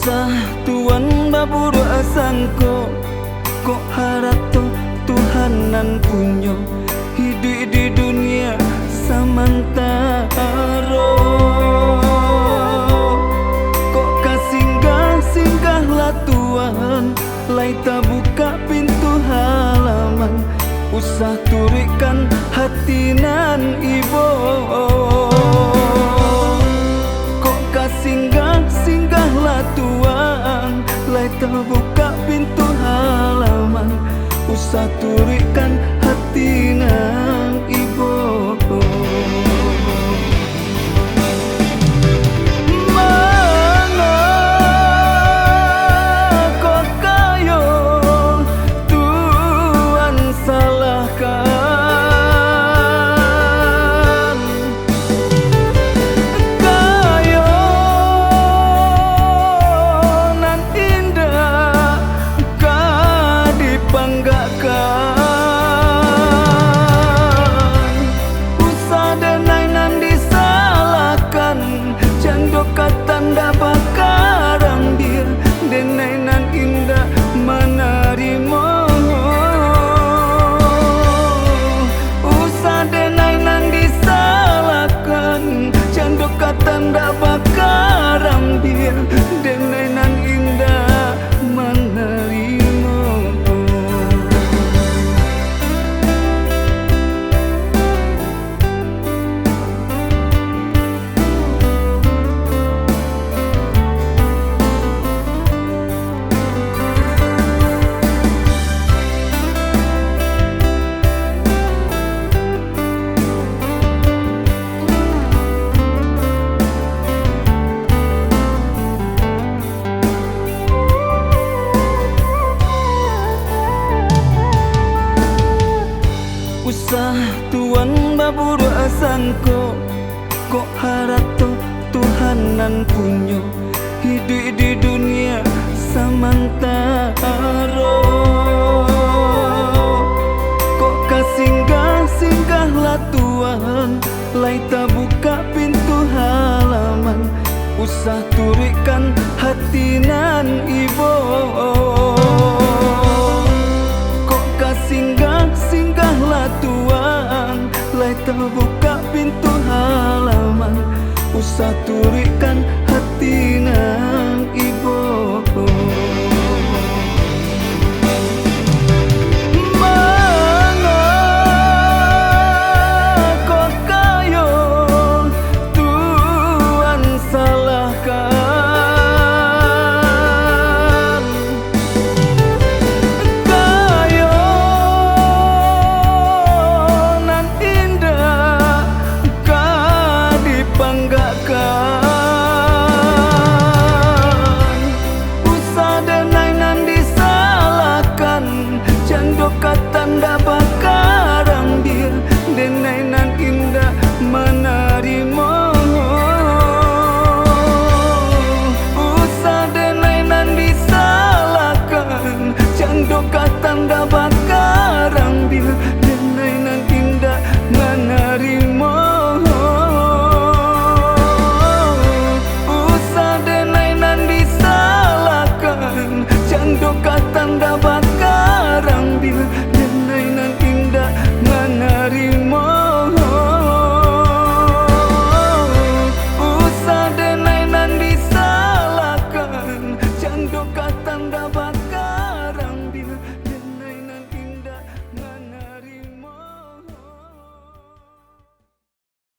Usah tuan baburu asangko, kok harap to Tuhanan punyo hidup di dunia samantaro. Kok singgah-singgahlah Tuhan, lai tak buka pintu halaman, usah turikan hati nan ibo. Singgah-singgahlah Tuhan, lai terbuka pintu halaman, usah turikan hati nan ibo. Tanda bakaran dir denai nan indah menerima, usah denai nan disalahkan, candok tanda bakaran dir denai nan indah menerima. Usah tuan baburu asangko, kok harap to Tuhanan punyo hidup di dunia samantaro. Kok singgah-singgahlah Tuhan, lai tak buka pintu halaman, usah turikan hati nan ibo. Singgah-singgahlah Tuhan, lai terbuka pintu halaman, usah turikan hati nan